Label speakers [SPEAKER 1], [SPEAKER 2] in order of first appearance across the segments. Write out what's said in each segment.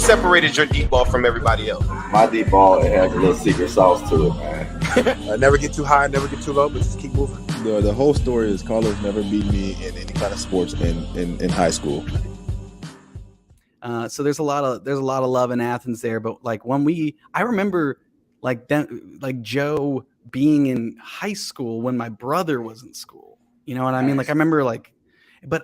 [SPEAKER 1] separated your deep ball from everybody else?
[SPEAKER 2] My deep ball, it has a little secret sauce to it, man.
[SPEAKER 3] Never get too high, never get too low, but just keep moving.
[SPEAKER 4] The whole story is Carlos never beat me in any kind of sports in high school.
[SPEAKER 5] So there's a lot of love in Athens there, but like I remember like Joe being in high school when my brother was in school. You know what I mean? Like I remember but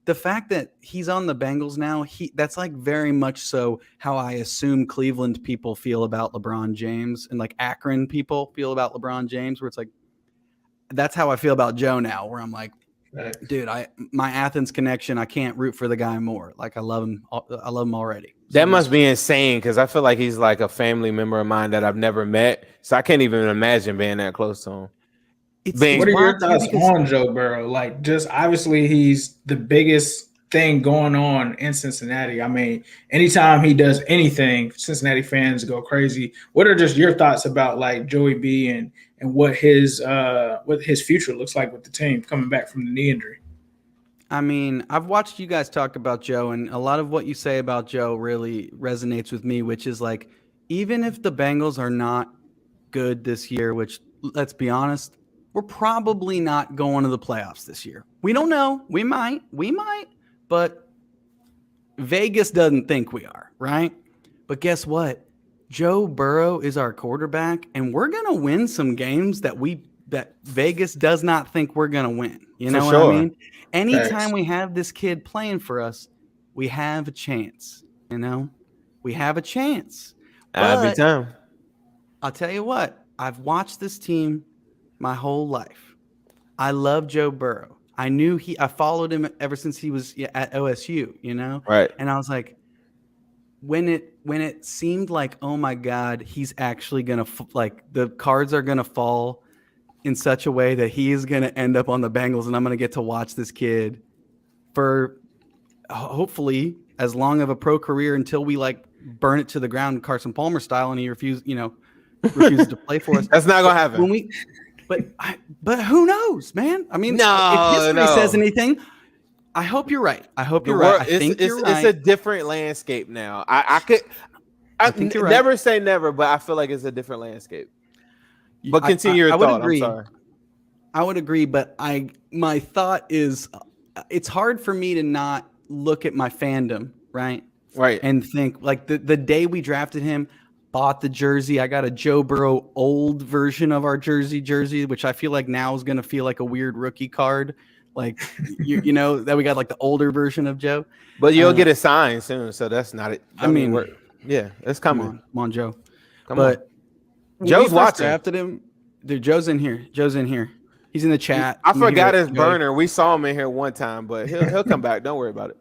[SPEAKER 5] the fact that he's on the Bengals now, that's like very much so how I assume Cleveland people feel about LeBron James and like Akron people feel about LeBron James, where it's like, that's how I feel about Joe now, where I'm like, dude, my Athens connection, I can't root for the guy more. Like I love him already.
[SPEAKER 6] That must be insane, because I feel like he's like a family member of mine that I've never met. So I can't even imagine being that close to him.
[SPEAKER 7] What are your thoughts on Joe Burrow? Like, just obviously he's the biggest thing going on in Cincinnati. I mean, anytime he does anything, Cincinnati fans go crazy. What are just your thoughts about like Joey B and what his future looks like with the team coming back from the knee injury?
[SPEAKER 5] I mean, I've watched you guys talk about Joe, and a lot of what you say about Joe really resonates with me, which is like, even if the Bengals are not good this year, which let's be honest, we're probably not going to the playoffs this year. We don't know. We might, but Vegas doesn't think we are, right? But guess what? Joe Burrow is our quarterback, and we're going to win some games that Vegas does not think we're going to win. You know what I mean? Anytime we have this kid playing for us, we have a chance, you know? We have a chance.
[SPEAKER 6] Every time.
[SPEAKER 5] I'll tell you what, I've watched this team my whole life. I love Joe Burrow. I followed him ever since he was at OSU, you know?
[SPEAKER 6] Right.
[SPEAKER 5] And I was like, when it seemed like, oh my God, he's actually going to, like, the cards are going to fall in such a way that he is going to end up on the Bengals, and I'm going to get to watch this kid for hopefully as long of a pro career until we like burn it to the ground Carson Palmer style and he refuses to play for us.
[SPEAKER 6] That's not going to happen.
[SPEAKER 5] But who knows, man? I mean, if history says anything, I hope you're right. I think you're right.
[SPEAKER 6] It's a different landscape now. I think you're right. Never say never, but I feel like it's a different landscape. But continue your thought. I'm sorry.
[SPEAKER 5] I would agree, but my thought is it's hard for me to not look at my fandom, right?
[SPEAKER 6] Right.
[SPEAKER 5] And think like the day we drafted him, bought the jersey. I got a Joe Burrow old version of our jersey, which I feel like now is going to feel like a weird rookie card. Like, you know, that we got like the older version of Joe.
[SPEAKER 6] But you'll get it signed soon, so that's not it. I mean, it's coming.
[SPEAKER 5] Come on, Joe.
[SPEAKER 6] Come on.
[SPEAKER 5] Joe's watching. Drafted him. Dude, Joe's in here. He's in the chat.
[SPEAKER 6] I forgot his burner. We saw him in here one time, but he'll come back. Don't worry about it.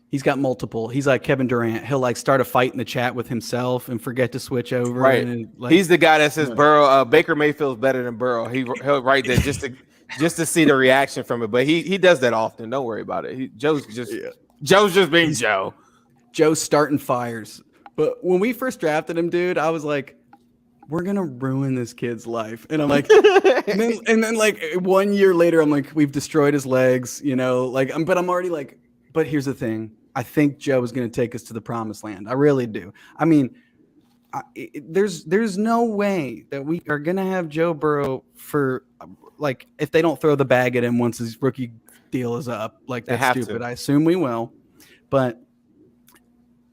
[SPEAKER 5] He's got multiple. He's like Kevin Durant. He'll like start a fight in the chat with himself and forget to switch over.
[SPEAKER 6] Right. He's the guy that says Burrow. Baker Mayfield's better than Burrow. He'll write that just to see the reaction from it. But he does that often. Don't worry about it. Joe's just being Joe.
[SPEAKER 5] Joe's starting fires. But when we first drafted him, dude, I was like, we're gonna ruin this kid's life. And I'm like, and then like 1 year later, I'm like, we've destroyed his legs, you know, like, but I'm already like, but here's the thing. I think Joe is going to take us to the promised land. I really do. I mean, there's no way that we are going to have Joe Burrow for like, if they don't throw the bag at him once his rookie deal is up, like that's stupid. I assume we will, but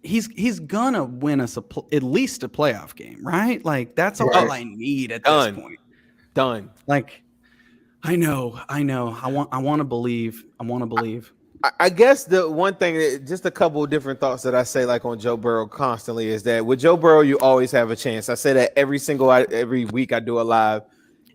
[SPEAKER 5] he's gonna win us at least a playoff game, right? Like that's all I need at this point.
[SPEAKER 6] Done.
[SPEAKER 5] Like, I know. I want to believe.
[SPEAKER 6] I guess the one thing, just a couple of different thoughts that I say like on Joe Burrow constantly is that with Joe Burrow, you always have a chance. I say that every week I do a live.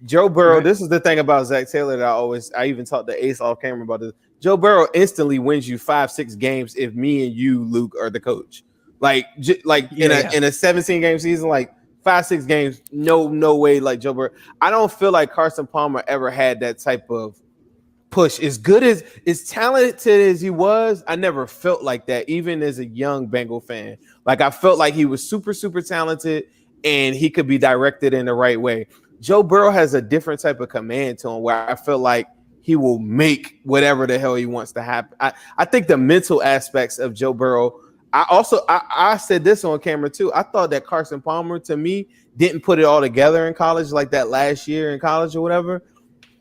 [SPEAKER 6] Joe Burrow, This is the thing about Zach Taylor that I even talked to Ace off camera about this. Joe Burrow instantly wins you 5-6 games if me and you, Luke, are the coach. In a 17-game season, like 5-6 games, no way like Joe Burrow. I don't feel like Carson Palmer ever had that type of push. As good as talented as he was, I never felt like that, even as a young Bengal fan. Like I felt like he was super, super talented and he could be directed in the right way. Joe Burrow has a different type of command to him where I feel like he will make whatever the hell he wants to happen. I think the mental aspects of Joe Burrow, I said this on camera too. I thought that Carson Palmer to me didn't put it all together in college, like that last year in college or whatever.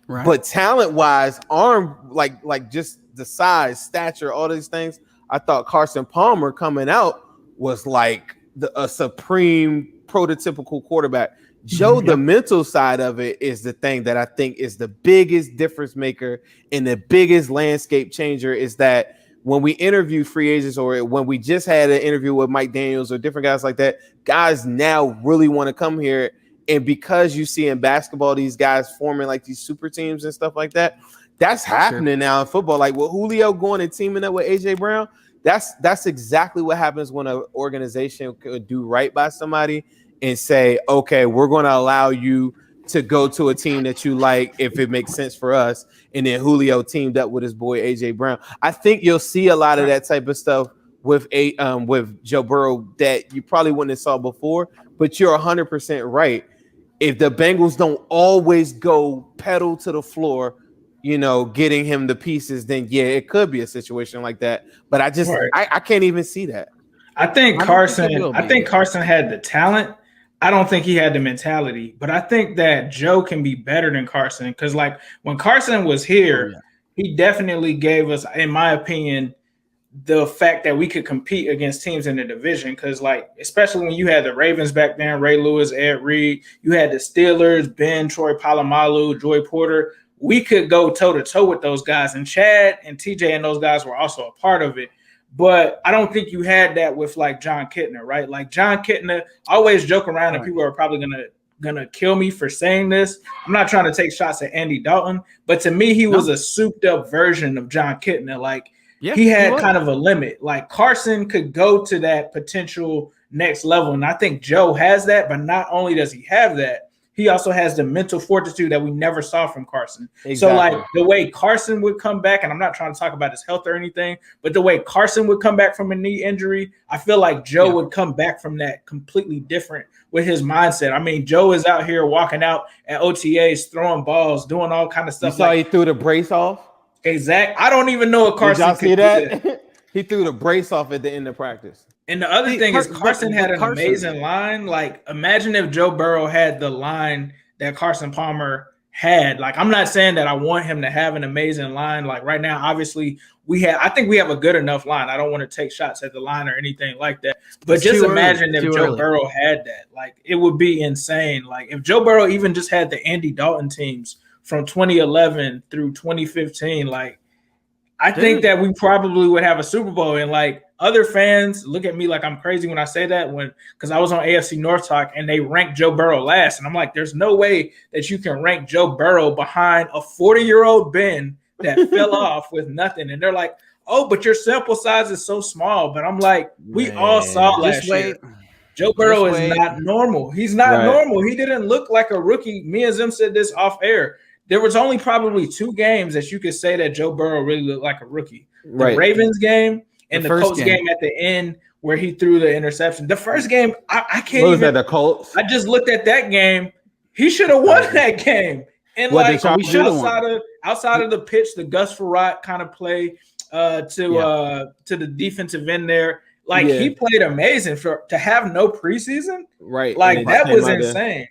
[SPEAKER 6] Right. But talent wise, arm like just the size, stature, all these things. I thought Carson Palmer coming out was like a supreme prototypical quarterback. Joe, the mental side of it is the thing that I think is the biggest difference maker and the biggest landscape changer is that when we interview free agents or when we just had an interview with Mike Daniels or different guys like that, guys now really want to come here. And because you see in basketball, these guys forming like these super teams and stuff like that, that's happening now in football. Like with Julio going and teaming up with AJ Brown, that's exactly what happens when an organization could do right by somebody and say, okay, we're going to allow you to go to a team that you like if it makes sense for us. And then Julio teamed up with his boy AJ Brown. I think you'll see a lot of that type of stuff with Joe Burrow that you probably wouldn't have saw before. But you're 100% right. If the Bengals don't always go pedal to the floor, getting him the pieces, then yeah, it could be a situation like that. But I just I can't even see that.
[SPEAKER 7] I think Carson had the talent. I don't think he had the mentality, but I think that Joe can be better than Carson because, like, when Carson was here, he definitely gave us, in my opinion, the fact that we could compete against teams in the division. Because, like, especially when you had the Ravens back then, Ray Lewis, Ed Reed, you had the Steelers, Ben, Troy Polamalu, Joy Porter. We could go toe-to-toe with those guys, and Chad and TJ and those guys were also a part of it. But I don't think you had that with like John Kitna, right? Like John Kitna, I always joke around and people are probably gonna kill me for saying this. I'm not trying to take shots at Andy Dalton, but to me, he was a souped up version of John Kitna. Like he had kind of a limit. Like Carson could go to that potential next level. And I think Joe has that, but not only does he have that, he also has the mental fortitude that we never saw from Carson. Exactly. So, like, the way Carson would come back, and I'm not trying to talk about his health or anything, but the way Carson would come back from a knee injury, I feel like Joe would come back from that completely different with his mindset. I mean, Joe is out here walking out at OTAs, throwing balls, doing all kind of stuff.
[SPEAKER 6] You saw he threw the brace off?
[SPEAKER 7] Exactly. I don't even know if Carson
[SPEAKER 6] could see that. He threw the brace off at the end of practice.
[SPEAKER 7] And the other thing is Carson had an amazing line. Like, imagine if Joe Burrow had the line that Carson Palmer had. Like, I'm not saying that I want him to have an amazing line. Like right now, obviously, I think we have a good enough line. I don't want to take shots at the line or anything like that. But just imagine if Joe Burrow had that. Like, it would be insane. Like, if Joe Burrow even just had the Andy Dalton teams from 2011 through 2015, like, I think that we probably would have a Super Bowl. And like other fans look at me like I'm crazy when I say that because I was on AFC North Talk and they ranked Joe Burrow last. And I'm like, there's no way that you can rank Joe Burrow behind a 40-year-old Ben that fell off with nothing. And they're like, oh, but your sample size is so small. But I'm like, we all saw last year. Joe Burrow is not normal. He's not normal. He didn't look like a rookie. Me and Zim said this off air. There was only probably 2 games that you could say that Joe Burrow really looked like a rookie. The Ravens game and the Colts game at the end where he threw the interception. The first game, I can't
[SPEAKER 6] what was that, the Colts?
[SPEAKER 7] I just looked at that game. He should have won that game. And outside of the pitch, the Gus Frerotte kind of play to the defensive end there. Like he played amazing to have no preseason.
[SPEAKER 6] Right.
[SPEAKER 7] Like that was insane.